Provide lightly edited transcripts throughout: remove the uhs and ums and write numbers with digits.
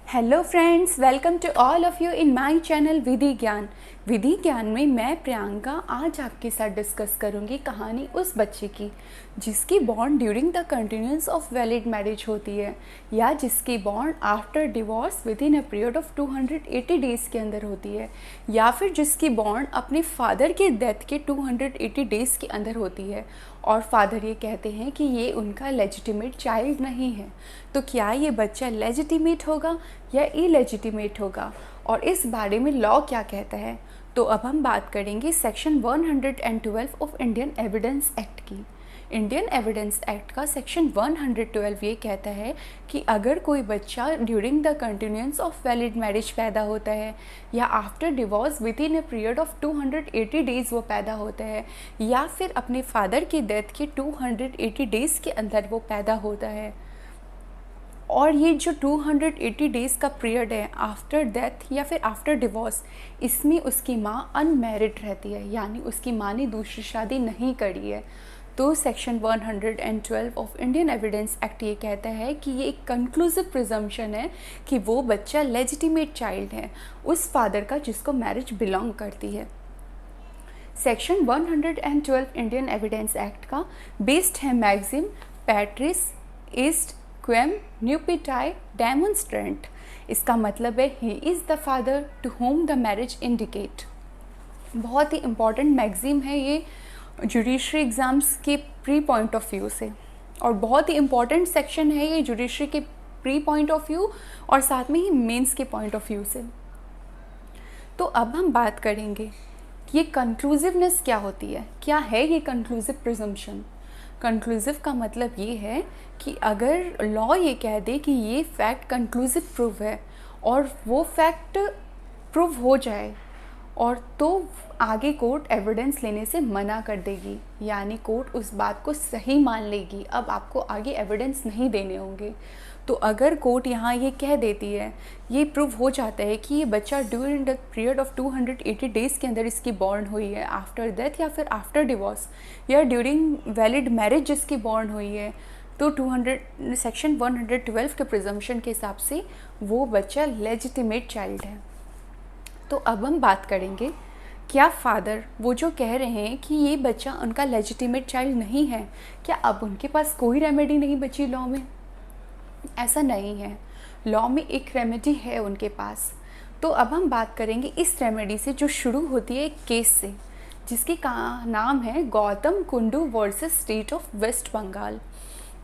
Hello friends, welcome to all of you in my channel Vidhi Gyan. Vidhi ज्ञान में मैं प्रियंका आज आपके साथ डिस्कस करूंगी कहानी उस बच्चे की जिसकी born during the continuous of valid marriage होती है या जिसकी born after divorce with in a period of 280 days के अंदर होती है या फिर जिसकी बॉर्न अपने फादर के डेथ के 280 डेज़ के अंदर होती है और फादर ये कहते हैं कि ये उनका लेजिटिमेट चाइल्ड नहीं है। तो क्या ये बच्चा लेजिटिमेट होगा या इलेजिटिमेट होगा और इस बारे में लॉ क्या कहता है? तो अब हम बात करेंगे section 112 of Indian evidence act की। इंडियन एविडेंस एक्ट का सेक्शन 112 ये कहता है कि अगर कोई बच्चा during the continuance of valid marriage पैदा होता है या after divorce with in a period of 280 days वो पैदा होता है या फिर अपने फादर की डेथ के 280 डेज़ के अंदर वो पैदा होता है और ये जो 280 डेज़ का पीरियड है आफ्टर डेथ या फिर आफ्टर डिवोर्स, इसमें उसकी माँ अनमैरिड रहती है, यानी उसकी माँ ने दूसरी शादी नहीं करी है। तो section 112 of Indian evidence act ये कहता है कि ये एक कंक्लूसिव प्रिजम्पशन है कि वो बच्चा लेजिटिमेट चाइल्ड है उस फादर का जिसको मैरिज बिलोंग करती है। सेक्शन 112 इंडियन एविडेंस एक्ट का बेस्ड है मैक्सिम पैट्रिस ईस्ट क्वेम न्यूपिटाई डेमोन्स्ट्रेंट। इसका मतलब है he is the father to whom the marriage indicate. बहुत ही इम्पॉर्टेंट मैक्सिम है ये जुडिशरी एग्ज़ाम्स के प्री पॉइंट ऑफ व्यू से और बहुत ही इम्पॉर्टेंट सेक्शन है ये जुडिशरी के प्री पॉइंट ऑफ व्यू और साथ में ही मेंस के पॉइंट ऑफ व्यू से। तो अब हम बात करेंगे कि ये कंक्लूसिवनेस क्या होती है, क्या है ये कंक्लूसिव प्रिजम्पशन। कंक्लूसिव का मतलब ये है कि अगर लॉ ये कह दे कि ये फैक्ट कंक्लूसिव प्रूव है और वो फैक्ट प्रूव हो जाए और तो आगे कोर्ट एविडेंस लेने से मना कर देगी, यानी कोर्ट उस बात को सही मान लेगी, अब आपको आगे एविडेंस नहीं देने होंगे। तो अगर कोर्ट यहाँ ये कह देती है, ये प्रूव हो जाता है कि ये बच्चा during the period of 280 days के अंदर इसकी बॉर्न हुई है आफ्टर डेथ या फिर आफ्टर डिवोर्स या ड्यूरिंग वैलिड मैरिज जिसकी बॉर्न हुई है, तो सेक्शन 112 के प्रिजम्पशन के हिसाब से वो बच्चा लेजिटिमेट चाइल्ड है। तो अब हम बात करेंगे क्या फादर वो जो कह रहे हैं कि ये बच्चा उनका लेजिटिमेट चाइल्ड नहीं है, क्या अब उनके पास कोई रेमेडी नहीं बची लॉ में? ऐसा नहीं है, लॉ में एक रेमेडी है उनके पास। तो अब हम बात करेंगे इस रेमेडी से जो शुरू होती है एक केस से जिसकी का नाम है Gautam Kundu versus state of West Bengal.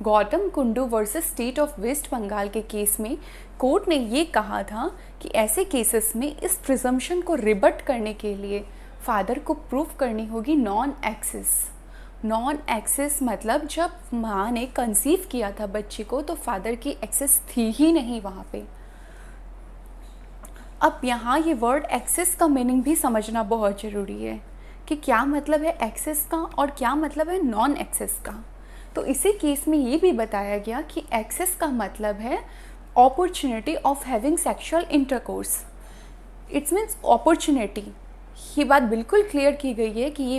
Gautam Kundu versus state of West Bengal के केस में कोर्ट ने ये कहा था कि ऐसे केसेस में इस प्रिजम्पशन को रिबट करने के लिए फादर को प्रूफ करनी होगी नॉन एक्सेस। नॉन एक्सेस मतलब जब माँ ने कंसीव किया था बच्चे को तो फादर की एक्सेस थी ही नहीं वहाँ पे। अब यहाँ ये वर्ड एक्सेस का मीनिंग भी समझना बहुत ज़रूरी है कि क्या मतलब है एक्सेस का और क्या मतलब है नॉन एक्सेस का। तो इसी केस में ये भी बताया गया कि एक्सेस का मतलब है opportunity of having sexual intercourse. It's means opportunity. ये बात बिल्कुल क्लियर की गई है कि ये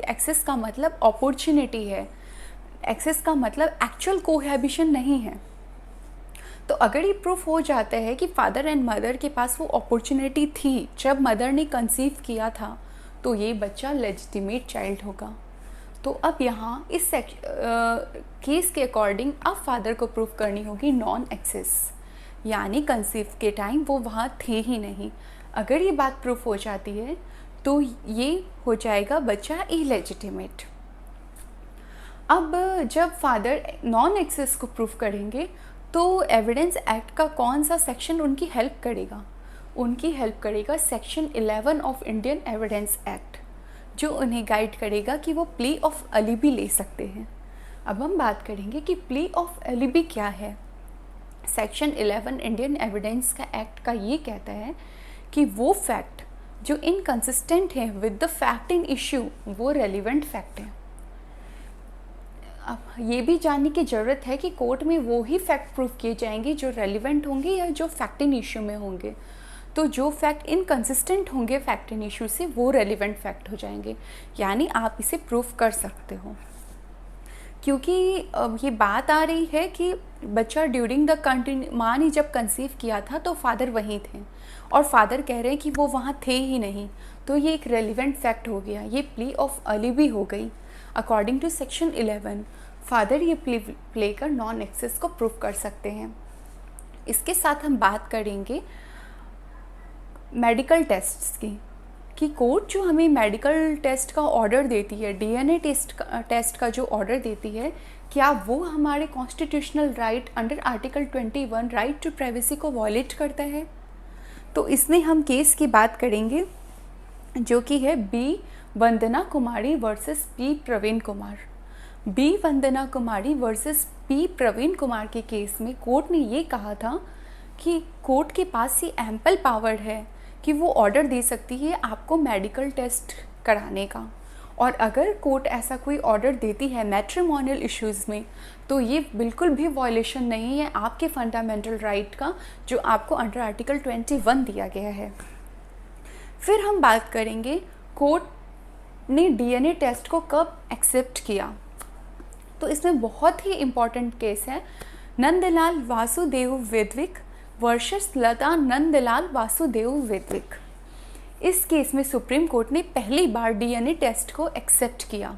एक्सेस का मतलब अपॉर्चुनिटी है, एक्सेस का मतलब एक्चुअल कोहैबिशन नहीं है। तो अगर ये प्रूफ हो जाता है कि फादर एंड मदर के पास वो अपॉर्चुनिटी थी जब मदर ने कंसीव किया था, तो ये बच्चा लेजिटिमेट चाइल्ड होगा। तो अब यहाँ इस केस के अकॉर्डिंग अब फादर को प्रूफ करनी होगी नॉन एक्सेस, यानी कंसीव के टाइम वो वहाँ थे ही नहीं। अगर ये बात प्रूफ हो जाती है तो ये हो जाएगा बच्चा इलेजिटिमेट। अब जब फादर नॉन एक्सेस को प्रूफ करेंगे तो एविडेंस एक्ट का कौन सा सेक्शन उनकी हेल्प करेगा? उनकी हेल्प करेगा section 11 of Indian evidence act, जो उन्हें गाइड करेगा कि वो प्ली ऑफ अलिबी ले सकते हैं। अब हम बात करेंगे कि प्ली ऑफ अलिबी क्या है। सेक्शन 11 इंडियन एविडेंस का एक्ट का ये कहता है कि वो फैक्ट जो इनकंसिस्टेंट है with the fact in issue वो रेलिवेंट फैक्ट है। अब ये भी जानने की ज़रूरत है कि कोर्ट में वो ही फैक्ट प्रूफ किए जाएंगे जो रेलिवेंट होंगे या जो फैक्ट इन इश्यू में होंगे। तो जो फैक्ट इनकंसिस्टेंट होंगे फैक्ट इन इश्यू से वो रेलिवेंट फैक्ट हो जाएंगे, यानी आप इसे प्रूफ कर सकते हो। क्योंकि अब ये बात आ रही है कि बच्चा ड्यूरिंग द माँ ने जब कंसीव किया था तो फादर वहीं थे और फादर कह रहे हैं कि वो वहाँ थे ही नहीं, तो ये एक रेलिवेंट फैक्ट हो गया, ये प्ली ऑफ अलिबी हो गई। अकॉर्डिंग टू सेक्शन 11 फादर ये प्ले कर नॉन एक्सेस को प्रूव कर सकते हैं। इसके साथ हम बात करेंगे मेडिकल टेस्ट्स की, कि कोर्ट जो हमें मेडिकल टेस्ट का ऑर्डर देती है, डीएनए टेस्ट का जो ऑर्डर देती है, क्या वो हमारे constitutional right under article 21 right to privacy को वॉयलेट करता है। तो इसमें हम केस की बात करेंगे जो कि है B Vandana Kumari versus P Praveen Kumar. B Vandana Kumari versus P Praveen Kumar के केस में कोर्ट ने ये कहा था कि कोर्ट के पास ये एम्पल पावर है कि वो ऑर्डर दे सकती है आपको मेडिकल टेस्ट कराने का, और अगर कोर्ट ऐसा कोई ऑर्डर देती है मैट्रिमोनियल इश्यूज़ में तो ये बिल्कुल भी वॉयलेशन नहीं है आपके फंडामेंटल राइट का जो आपको अंडर आर्टिकल 21 दिया गया है। फिर हम बात करेंगे कोर्ट ने डीएनए टेस्ट को कब एक्सेप्ट किया। तो इसमें बहुत ही इम्पॉर्टेंट केस है नंदलाल वासुदेव वेदविक वर्सेस लता नंदलाल वासुदेव वेदविक। इस केस में सुप्रीम कोर्ट ने पहली बार डीएनए टेस्ट को एक्सेप्ट किया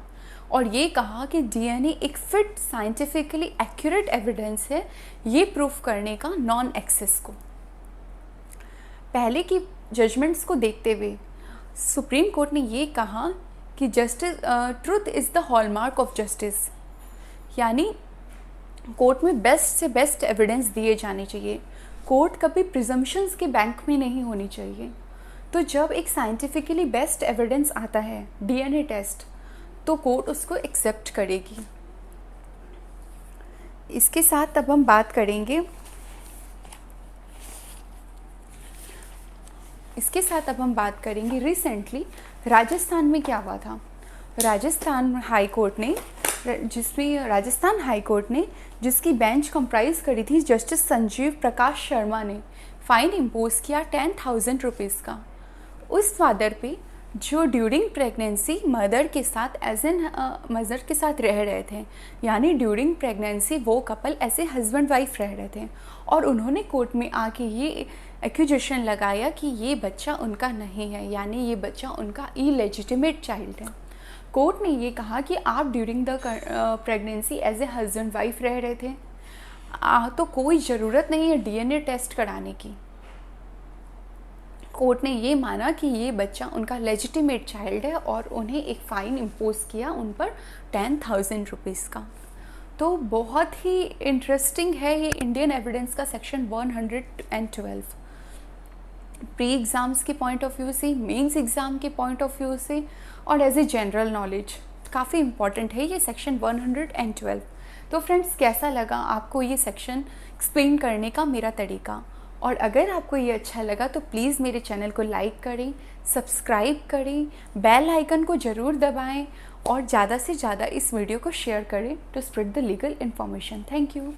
और ये कहा कि डीएनए एक फिट साइंटिफिकली एक्यूरेट एविडेंस है ये प्रूफ करने का नॉन एक्सेस को। पहले की जजमेंट्स को देखते हुए सुप्रीम कोर्ट ने ये कहा कि justice truth is the hallmark of justice, यानी कोर्ट में बेस्ट से बेस्ट एविडेंस दिए जाने चाहिए। कोर्ट कभी प्रिजम्पशंस के बैंक में नहीं होनी चाहिए। तो जब एक साइंटिफिकली बेस्ट एविडेंस आता है डीएनए टेस्ट तो कोर्ट उसको एक्सेप्ट करेगी। इसके साथ अब हम बात करेंगे रिसेंटली राजस्थान में क्या हुआ था। राजस्थान हाई कोर्ट ने जिसकी बेंच कंप्राइज करी थी जस्टिस संजीव प्रकाश शर्मा ने फ़ाइन इम्पोज किया 10,000 रुपीज़ का उस फादर पे जो ड्यूरिंग प्रेगनेंसी मदर के साथ रह रहे थे, यानी ड्यूरिंग प्रेगनेंसी वो कपल ऐसे हस्बैंड वाइफ रह रहे थे और उन्होंने कोर्ट में आके ये एक्यूजेशन लगाया कि ये बच्चा उनका नहीं है, यानी ये बच्चा उनका इलेजिटिमेट चाइल्ड है। कोर्ट ने ये कहा कि आप during the pregnancy as a husband wife रह रहे थे तो कोई ज़रूरत नहीं है डीएनए टेस्ट कराने की। कोर्ट ने ये माना कि ये बच्चा उनका लेजिटिमेट चाइल्ड है और उन्हें एक फ़ाइन इम्पोज किया उन पर 10,000 रुपीज़ का। तो बहुत ही इंटरेस्टिंग है ये इंडियन एविडेंस का सेक्शन 112 प्री एग्ज़ाम्स के पॉइंट ऑफ व्यू से, मेंस एग्ज़ाम के पॉइंट ऑफ व्यू से और एज ए जनरल नॉलेज काफ़ी इम्पॉर्टेंट है ये सेक्शन 112। तो फ्रेंड्स कैसा लगा आपको ये सेक्शन एक्सप्लेन करने का मेरा तरीका, और अगर आपको ये अच्छा लगा तो प्लीज़ मेरे चैनल को लाइक करें, सब्सक्राइब करें, बेल आइकन को ज़रूर दबाएं और ज़्यादा से ज़्यादा इस वीडियो को शेयर करें to spread the legal information. Thank you.